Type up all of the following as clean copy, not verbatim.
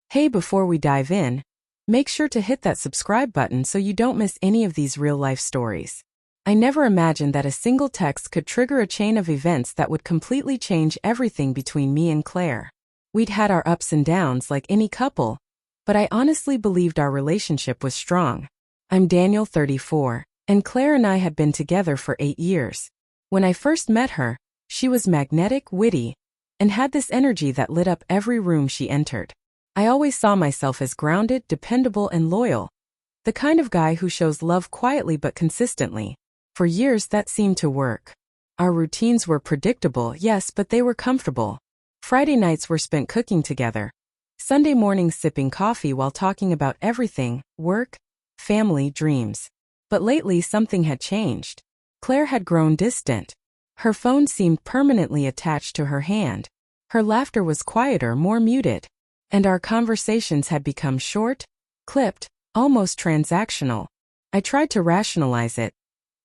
Hey, before we dive in, make sure to hit that subscribe button so you don't miss any of these real-life stories. I never imagined that a single text could trigger a chain of events that would completely change everything between me and Claire. We'd had our ups and downs like any couple, but I honestly believed our relationship was strong. I'm Daniel, 34, and Claire and I had been together for 8 years. When I first met her, she was magnetic, witty, and had this energy that lit up every room she entered. I always saw myself as grounded, dependable, and loyal, the kind of guy who shows love quietly but consistently. For years that seemed to work. Our routines were predictable, yes, but they were comfortable. Friday nights were spent cooking together. Sunday mornings sipping coffee while talking about everything: work, family, dreams. But lately something had changed. Claire had grown distant. Her phone seemed permanently attached to her hand. Her laughter was quieter, more muted. And our conversations had become short, clipped, almost transactional. I tried to rationalize it.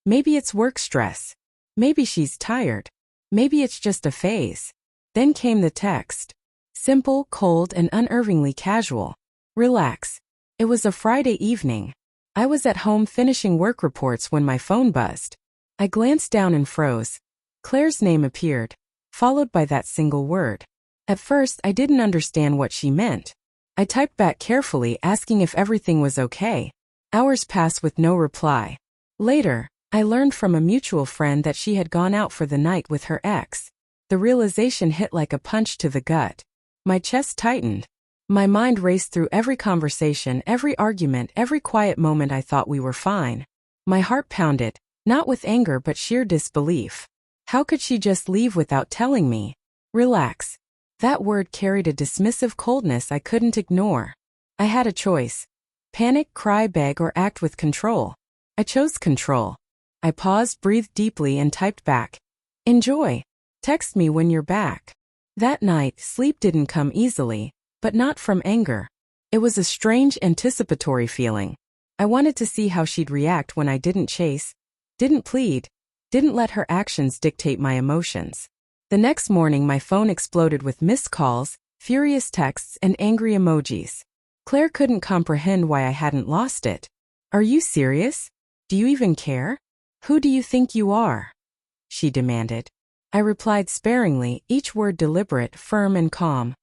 Maybe it's work stress. Maybe she's tired. Maybe it's just a phase. Then came the text. Simple, cold, and unnervingly casual. Relax. It was a Friday evening. I was at home finishing work reports when my phone buzzed. I glanced down and froze. Claire's name appeared, followed by that single word. At first, I didn't understand what she meant. I typed back carefully, asking if everything was okay. Hours passed with no reply. Later, I learned from a mutual friend that she had gone out for the night with her ex. The realization hit like a punch to the gut. My chest tightened. My mind raced through every conversation, every argument, every quiet moment I thought we were fine. My heart pounded, not with anger but sheer disbelief. How could she just leave without telling me? Relax. That word carried a dismissive coldness I couldn't ignore. I had a choice. Panic, cry, beg, or act with control. I chose control. I paused, breathed deeply, and typed back. Enjoy. Text me when you're back. That night, sleep didn't come easily, but not from anger. It was a strange, anticipatory feeling. I wanted to see how she'd react when I didn't chase, didn't plead, didn't let her actions dictate my emotions. The next morning, my phone exploded with missed calls, furious texts, and angry emojis. Claire couldn't comprehend why I hadn't lost it. Are you serious? Do you even care? Who do you think you are? She demanded. I replied sparingly, each word deliberate, firm, and calm.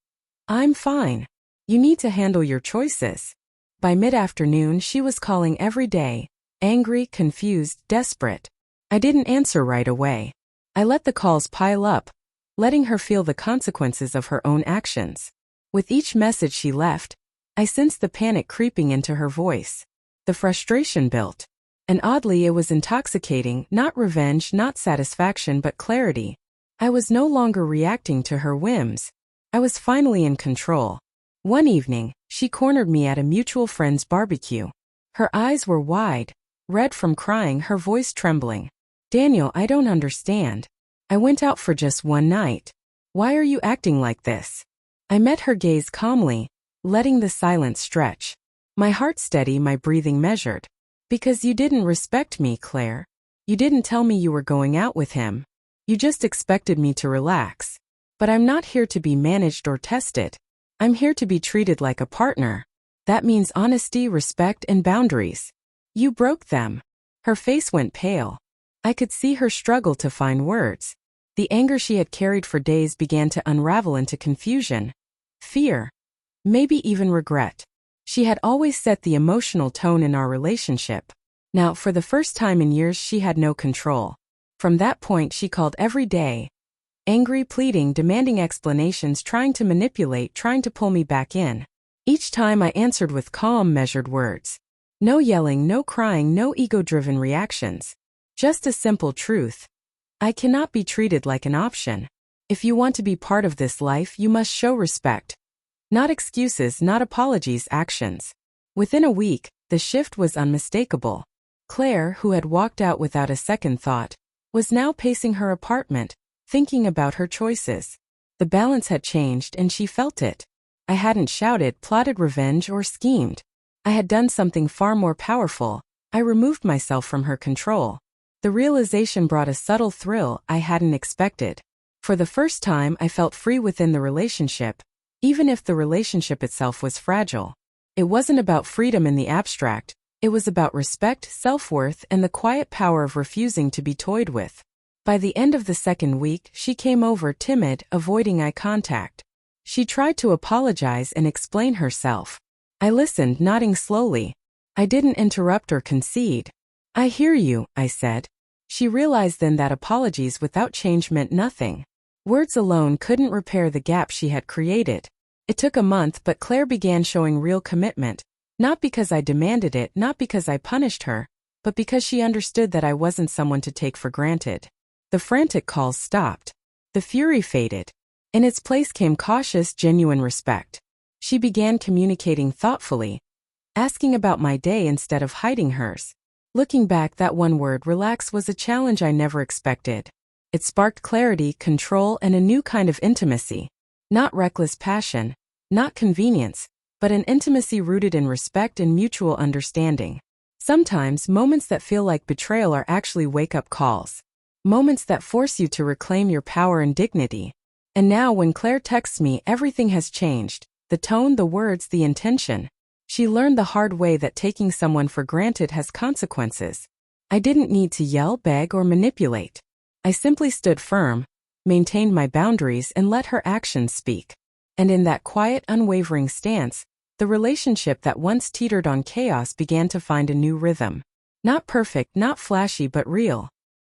I'm fine. You need to handle your choices. By mid-afternoon, she was calling every day, angry, confused, desperate. I didn't answer right away. I let the calls pile up, letting her feel the consequences of her own actions. With each message she left, I sensed the panic creeping into her voice. The frustration built. And oddly, it was intoxicating, not revenge, not satisfaction, but clarity. I was no longer reacting to her whims. I was finally in control. One evening, she cornered me at a mutual friend's barbecue. Her eyes were wide, red from crying, her voice trembling. Daniel, I don't understand. I went out for just one night. Why are you acting like this? I met her gaze calmly, letting the silence stretch. My heart steady, my breathing measured. Because you didn't respect me, Claire. You didn't tell me you were going out with him. You just expected me to relax. But I'm not here to be managed or tested. I'm here to be treated like a partner. That means honesty, respect, and boundaries. You broke them. Her face went pale. I could see her struggle to find words. The anger she had carried for days began to unravel into confusion, fear, maybe even regret. She had always set the emotional tone in our relationship. Now, for the first time in years, she had no control. From that point, she called every day, angry, pleading, demanding explanations, trying to manipulate, trying to pull me back in. Each time I answered with calm, measured words. No yelling, no crying, no ego-driven reactions. Just a simple truth. I cannot be treated like an option. If you want to be part of this life, you must show respect. Not excuses, not apologies, actions. Within a week, the shift was unmistakable. Claire, who had walked out without a second thought, was now pacing her apartment, thinking about her choices. The balance had changed and she felt it. I hadn't shouted, plotted revenge, or schemed. I had done something far more powerful. I removed myself from her control. The realization brought a subtle thrill I hadn't expected. For the first time, I felt free within the relationship, even if the relationship itself was fragile. It wasn't about freedom in the abstract, it was about respect, self-worth, and the quiet power of refusing to be toyed with. By the end of the second week, she came over timid, avoiding eye contact. She tried to apologize and explain herself. I listened, nodding slowly. I didn't interrupt or concede. "I hear you," I said. She realized then that apologies without change meant nothing. Words alone couldn't repair the gap she had created. It took a month, but Claire began showing real commitment. Not because I demanded it, not because I punished her, but because she understood that I wasn't someone to take for granted. The frantic calls stopped. The fury faded. In its place came cautious, genuine respect. She began communicating thoughtfully, asking about my day instead of hiding hers. Looking back, that one word, relax, was a challenge I never expected. It sparked clarity, control, and a new kind of intimacy. Not reckless passion, not convenience, but an intimacy rooted in respect and mutual understanding. Sometimes, moments that feel like betrayal are actually wake-up calls. Moments that force you to reclaim your power and dignity. And now when Claire texts me, everything has changed. The tone, the words, the intention. She learned the hard way that taking someone for granted has consequences. I didn't need to yell, beg, or manipulate. I simply stood firm, maintained my boundaries, and let her actions speak. And in that quiet, unwavering stance, the relationship that once teetered on chaos began to find a new rhythm. Not perfect, not flashy, but real.